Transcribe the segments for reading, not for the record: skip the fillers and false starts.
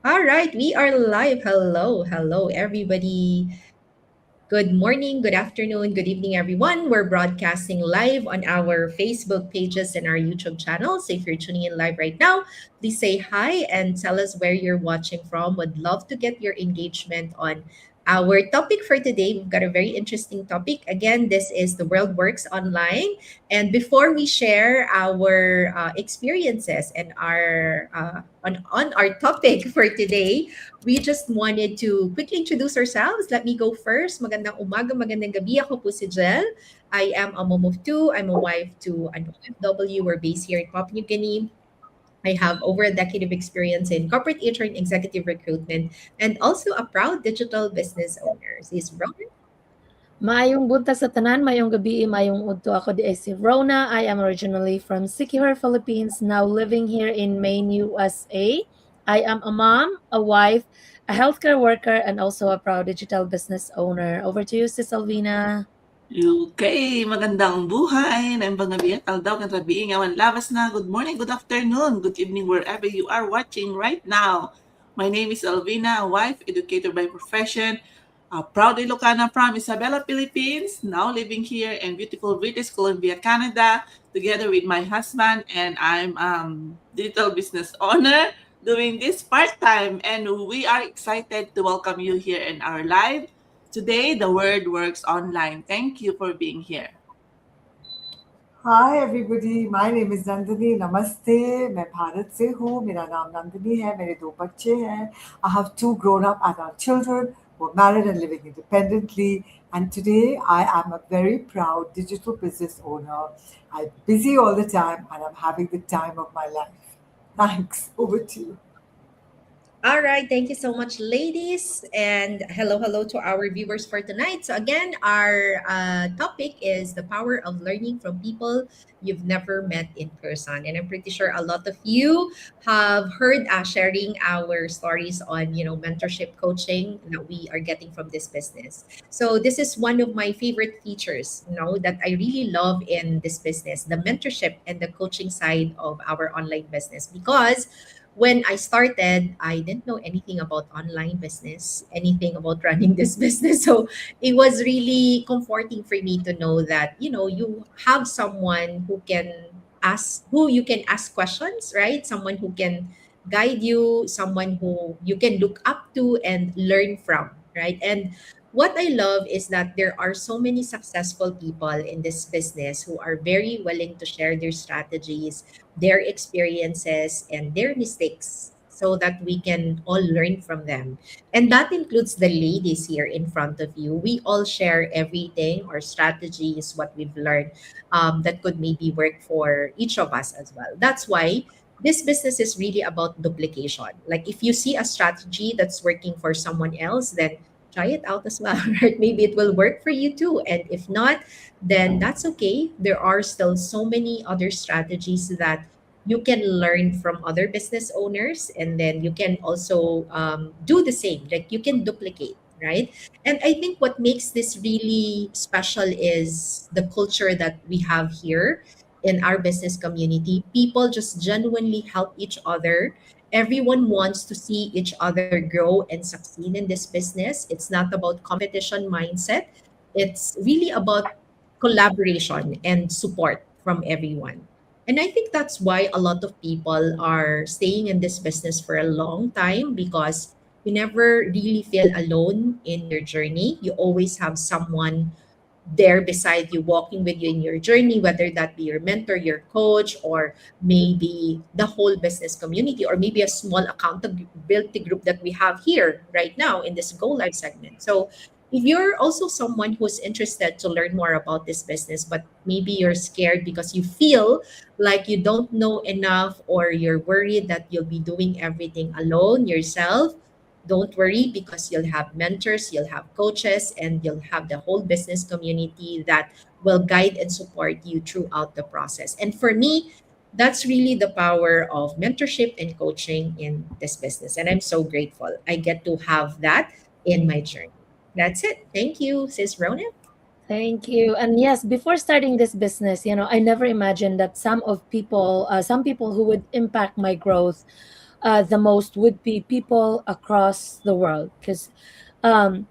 All right, we are live. Hello, everybody. Good morning, good afternoon, good evening, everyone. We're broadcasting live on our Facebook pages and our YouTube channel. So if you're tuning in live right now, please say hi and tell us where you're watching from. Would love to get your engagement on our topic for today. We've got a very interesting topic. Again, this is The World Works Online. And before we share our experiences and on our topic for today, we just wanted to quickly introduce ourselves. Let me go first. Magandang umaga, magandang gabi. Ako po si Jel. I am a mom of two. I'm a wife to an OFW. We're based here in Papua New Guinea. I have over a decade of experience in corporate HR and executive recruitment, and also a proud digital business owner. This is Ronan. Maayong buntag sa tanan, maayong gabi, maayong udto. Ako di ay si Rona. I am originally from Sikihor, Philippines, now living here in Maine, USA. I am a mom, a wife, a healthcare worker, and also a proud digital business owner. Over to you, Sis Alvina. Okay, magandang buhay. Naimbang gabi at aldaw ng rabi ngawan labas na. Good morning, good afternoon, good evening wherever you are watching right now. My name is Alvina, a wife, educator by profession, a proud Ilocana from Isabela, Philippines, now living here in beautiful British Columbia, Canada, together with my husband, and I'm digital business owner doing this part-time, and we are excited to welcome you here in our live. Today, the word works online. Thank you for being here. Hi everybody my name is Nandini नमस्ते मैं भारत से हूँ मेरा नाम नंदिनी है मेरे दो बच्चे हैं I have two grown up adult children who are married and living independently and today I am a very proud digital business owner. I'm busy all the time and I'm having the time of my life. Thanks. Over to you. All right, thank you so much, ladies, and hello to our viewers for tonight. So again, our topic is the power of learning from people you've never met in person, and I'm pretty sure a lot of you have heard us sharing our stories on mentorship coaching that we are getting from this business. So this is one of my favorite features, that I really love in this business, the mentorship and the coaching side of our online business, because when I started, I didn't know anything about online business, anything about running this business. So it was really comforting for me to know that, you have someone who you can ask questions, right? Someone who can guide you, someone who you can look up to and learn from, right? And what I love is that there are so many successful people in this business who are very willing to share their strategies, their experiences, and their mistakes so that we can all learn from them. And that includes the ladies here in front of you. We all share everything, our strategies, what we've learned that could maybe work for each of us as well. That's why this business is really about duplication. Like if you see a strategy that's working for someone else, then try it out as well, right? Maybe it will work for you too. And if not, then that's okay. There are still so many other strategies that you can learn from other business owners, and then you can also do the same. Like you can duplicate, right? And I think what makes this really special is the culture that we have here in our business community. People just genuinely help each other. Everyone wants to see each other grow and succeed in this business. It's not about competition mindset. It's really about collaboration and support from everyone. And I think that's why a lot of people are staying in this business for a long time, because you never really feel alone in your journey. You always have someone there beside you, walking with you in your journey, whether that be your mentor, your coach, or maybe the whole business community, or maybe a small accountability group that we have here right now in this Go Live segment. So if you're also someone who's interested to learn more about this business, but maybe you're scared because you feel like you don't know enough, or you're worried that you'll be doing everything alone yourself, don't worry, because you'll have mentors, you'll have coaches, and you'll have the whole business community that will guide and support you throughout the process. And for me, that's really the power of mentorship and coaching in this business. And I'm so grateful I get to have that in my journey. That's it. Thank you, Sis Rona. Thank you. And yes, before starting this business, I never imagined that some people who would impact my growth the most would be people across the world, because um,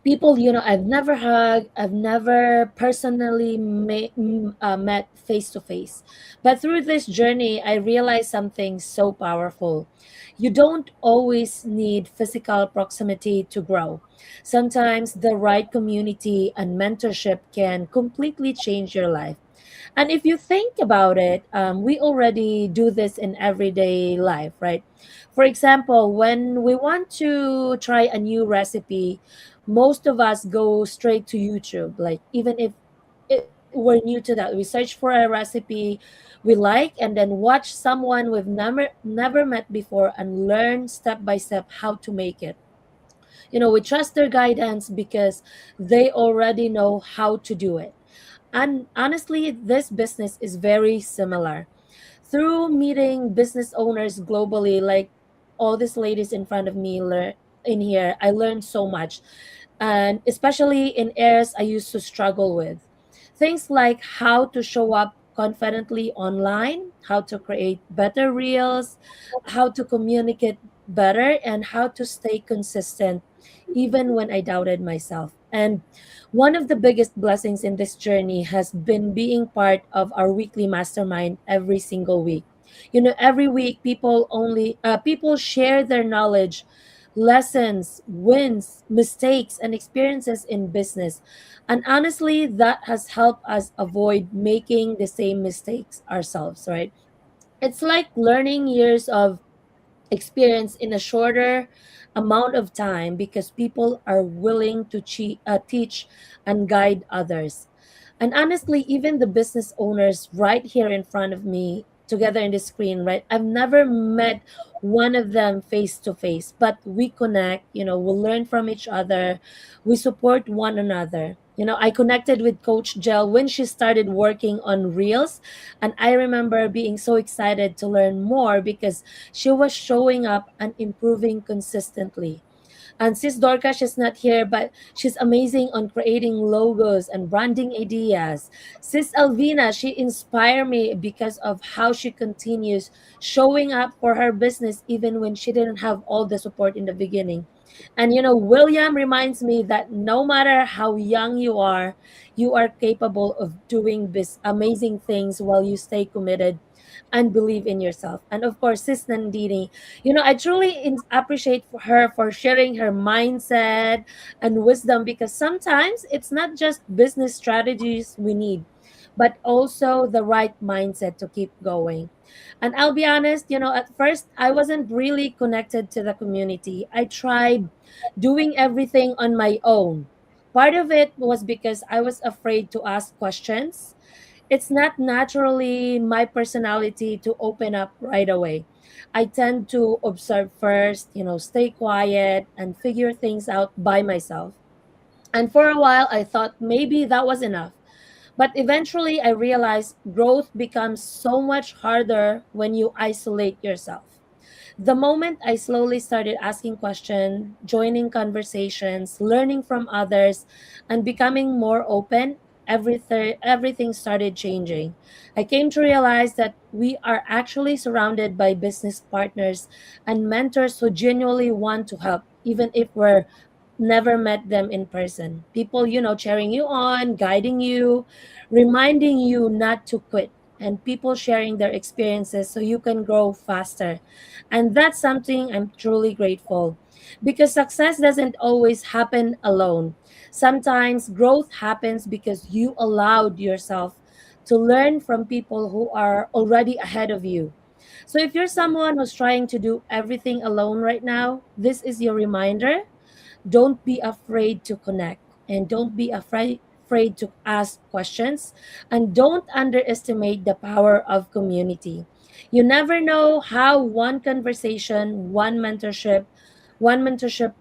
people, I've never hugged, I've never personally met face to face. But through this journey, I realized something so powerful. You don't always need physical proximity to grow. Sometimes the right community and mentorship can completely change your life. And if you think about it, we already do this in everyday life, right? For example, when we want to try a new recipe, most of us go straight to YouTube. Like, even if we're new to that, we search for a recipe we like and then watch someone we've never met before and learn step by step how to make it. We trust their guidance because they already know how to do it. And honestly, this business is very similar. Through meeting business owners globally, like all these ladies in front of me in here, I learned so much. And especially in areas I used to struggle with. Things like how to show up confidently online, how to create better reels, how to communicate better, and how to stay consistent even when I doubted myself. And one of the biggest blessings in this journey has been being part of our weekly mastermind every single week. Every week people share their knowledge, lessons, wins, mistakes, and experiences in business. And honestly, that has helped us avoid making the same mistakes ourselves, right? It's like learning years of experience in a shorter amount of time because people are willing to teach and guide others. And honestly, even the business owners right here in front of me, together in the screen, right? I've never met one of them face to face, but we connect, we learn from each other, we support one another. I connected with Coach Jel when she started working on Reels, and I remember being so excited to learn more because she was showing up and improving consistently. And Sis Dorcas is not here, but she's amazing on creating logos and branding ideas. Sis Alvina, she inspired me because of how she continues showing up for her business even when she didn't have all the support in the beginning. And William reminds me that no matter how young you are capable of doing this amazing things while you stay committed and believe in yourself. And of course, Sis Nandini, I truly appreciate for her for sharing her mindset and wisdom, because sometimes it's not just business strategies we need, but also the right mindset to keep going. And I'll be honest, at first I wasn't really connected to the community. I tried doing everything on my own. Part of it was because I was afraid to ask questions. It's not naturally my personality to open up right away. I tend to observe first, stay quiet and figure things out by myself. And for a while, I thought maybe that was enough. But eventually, I realized growth becomes so much harder when you isolate yourself. The moment I slowly started asking questions, joining conversations, learning from others, and becoming more open, everything started changing. I came to realize that we are actually surrounded by business partners and mentors who genuinely want to help, even if we're never met them in person. People, cheering you on, guiding you, reminding you not to quit, and people sharing their experiences so you can grow faster. And that's something I'm truly grateful, because success doesn't always happen alone. Sometimes growth happens because you allowed yourself to learn from people who are already ahead of you. So if you're someone who's trying to do everything alone right now, this is your reminder. Don't be afraid to connect, and don't be afraid to ask questions, and don't underestimate the power of community. You never know how one conversation, one mentorship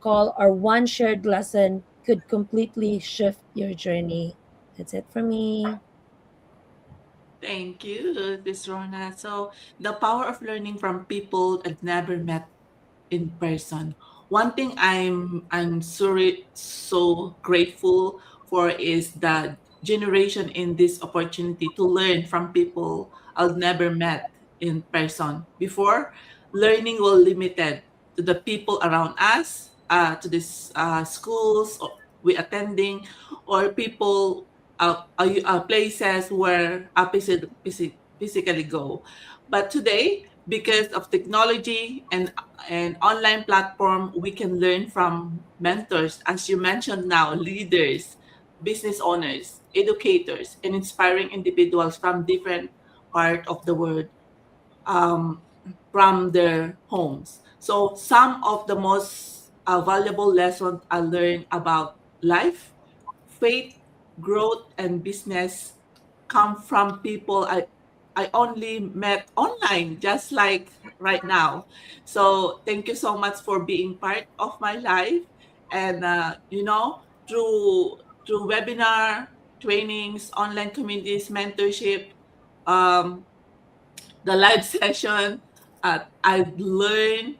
call, or one shared lesson could completely shift your journey. That's it for me. Thank you, Miss Rona. So, the power of learning from people I've never met in person. One thing I'm so grateful for is the generation in this opportunity to learn from people I've never met in person before. learning will limited to the people around us, to this schools or we attending, or people places where physically go. But today, because of technology and online platform, we can learn from mentors, as you mentioned now, leaders, business owners, educators, and inspiring individuals from different part of the world, um, from their homes. So some of the most valuable lessons I learned about life, faith, growth, and business come from people I only met online, just like right now. So thank you so much for being part of my life, and through webinar, trainings, online communities, mentorship, um, the live session, I've learned,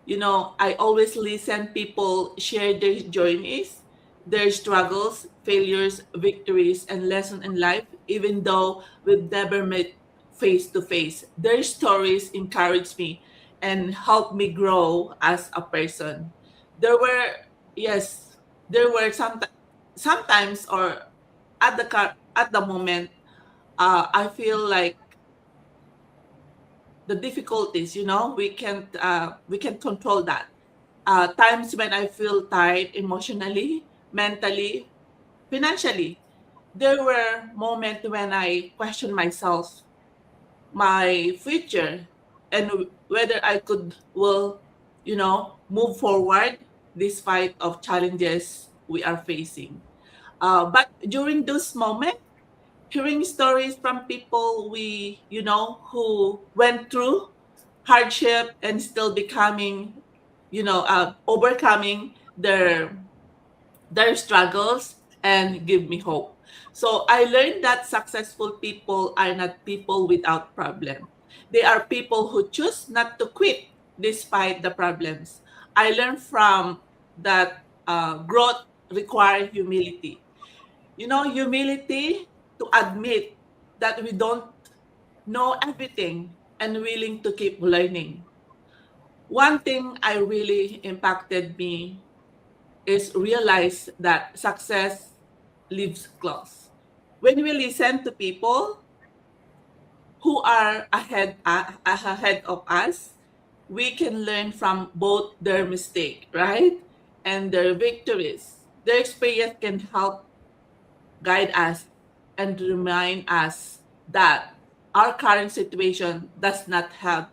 I always listen people share their journeys, their struggles, failures, victories, and lessons in life, even though we've never met face to face. Their stories encourage me and help me grow as a person. There were, yes, there were sometimes, or at the moment, I feel like the difficulties, we can control that. Times when I feel tired emotionally, mentally, financially. There were moments when I questioned myself, my future, and whether I could will move forward despite of challenges we are facing. But during those moments, hearing stories from people who went through hardship and still becoming, overcoming their struggles, and give me hope. So I learned that successful people are not people without problem. They are people who choose not to quit despite the problems. I learned from that growth require humility. Humility to admit that we don't know everything and willing to keep learning. One thing I really impacted me is realize that success lives close. When we listen to people who are ahead of us, we can learn from both their mistake, right? And their victories. Their experience can help guide us and remind us that our current situation does not have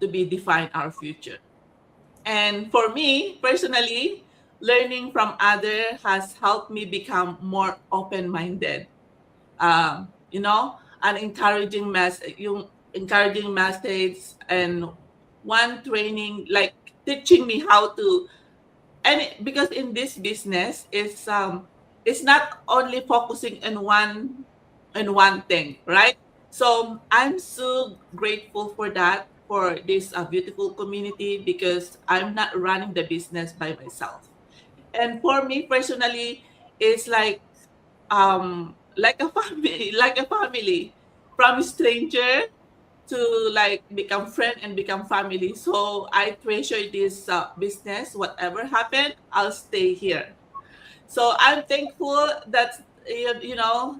to be define our future. And for me personally, learning from others has helped me become more open-minded. An encouraging message, and one training like teaching me how to, because in this business it's not only focusing on one thing, right? So I'm so grateful for that, for this beautiful community, because I'm not running the business by myself. And for me personally, it's like a family, like a family, from stranger to like become friend and become family. So I treasure this business. Whatever happened, I'll stay here. So I'm thankful that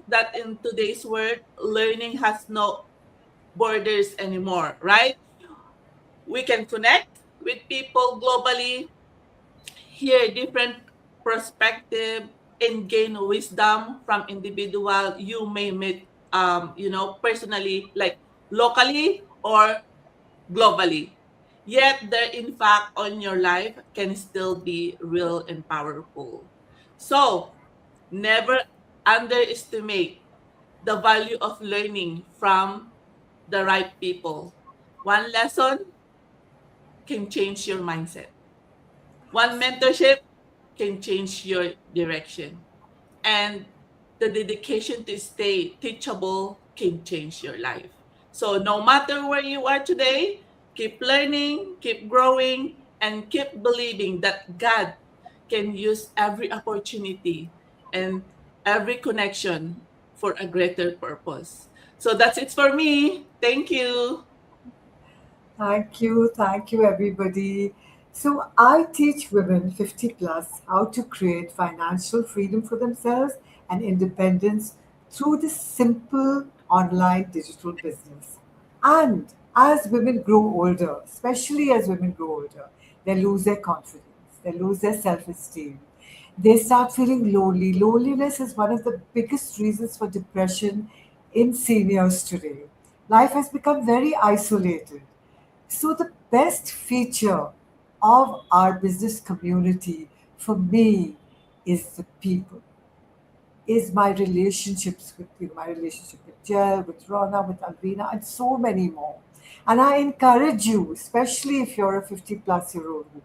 that in today's world, learning has no borders anymore, right? We can connect with people globally, hear different perspective, and gain wisdom from individual you may meet, personally, like locally or globally. Yet their impact on your life can still be real and powerful. So never underestimate the value of learning from the right people. One lesson can change your mindset. One mentorship can change your direction. And the dedication to stay teachable can change your life. So no matter where you are today, keep learning, keep growing, and keep believing that God can use every opportunity and every connection for a greater purpose. So that's it for me. Thank you. Thank you, everybody. So, I teach women 50 plus how to create financial freedom for themselves and independence through this simple online digital business. And as women grow older, especially as women grow older, they lose their confidence, they lose their self esteem, they start feeling lonely. Loneliness is one of the biggest reasons for depression in seniors today. Life has become very isolated. So, the best feature of our business community for me is the people, is my relationships with you, my relationship with Jel, with Rona, with Alvina, and so many more. And I encourage you, especially if you're a 50-plus-year-old woman,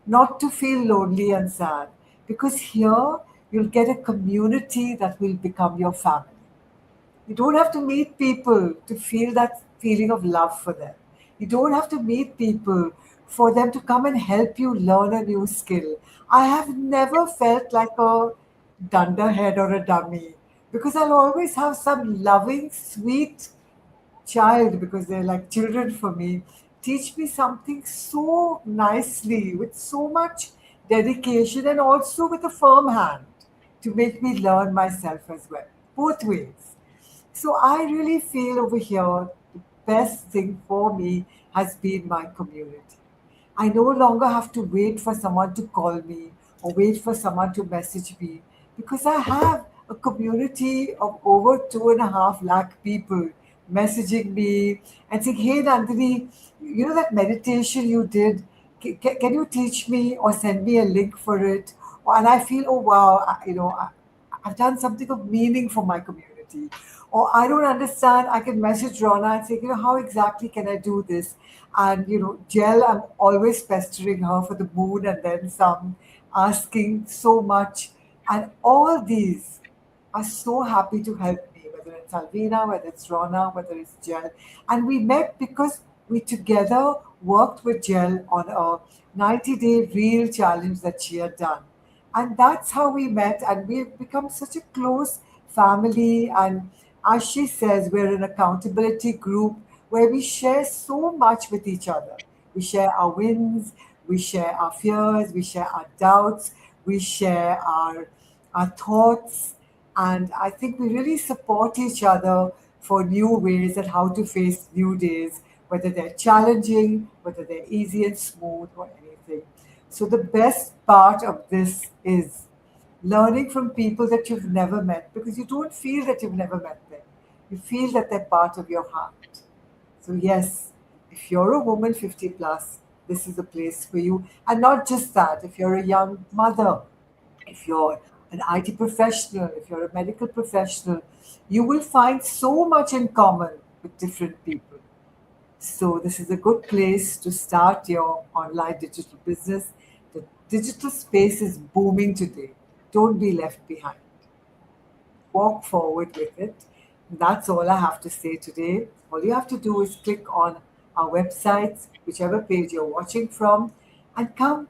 not to feel lonely and sad, because here you'll get a community that will become your family. You don't have to meet people to feel that feeling of love for them. You don't have to meet people for them to come and help you learn a new skill. I have never felt like a dunderhead or a dummy because I'll always have some loving, sweet child, because they're like children for me, teach me something so nicely with so much dedication and also with a firm hand to make me learn myself as well, both ways. So I really feel over here the best thing for me has been my community. I no longer have to wait for someone to call me or wait for someone to message me because I have a community of over 2.5 lakh people messaging me and saying, "Hey, Nandini, you know that meditation you did? Can you teach me or send me a link for it?" And I feel, oh wow, I've done something of meaning for my community. Or I don't understand, I can message Rona and say, how exactly can I do this? And, Jel, I'm always pestering her for the moon and then some, asking so much. And all these are so happy to help me, whether it's Alvina, whether it's Rona, whether it's Jel. And we met because we together worked with Jel on a 90-day reel challenge that she had done. And that's how we met, and we've become such a close family. And as she says, we're an accountability group where we share so much with each other. We share our wins, we share our fears, we share our doubts, we share our thoughts. And I think we really support each other for new ways and how to face new days, whether they're challenging, whether they're easy and smooth, or anything. So, the best part of this is learning from people that you've never met, because you don't feel that you've never met them. You feel that they're part of your heart. So, yes, if you're a woman 50 plus, this is a place for you. And not just that, if you're a young mother, if you're an IT professional, if you're a medical professional, you will find so much in common with different people. So, this is a good place to start your online digital business. The digital space is booming today. Don't be left behind. Walk forward with it. That's all I have to say today. All you have to do is click on our websites, whichever page you're watching from, and come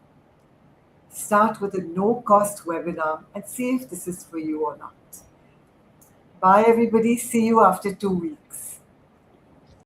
start with a no cost webinar and see if this is for you or not. Bye, everybody. See you after 2 weeks.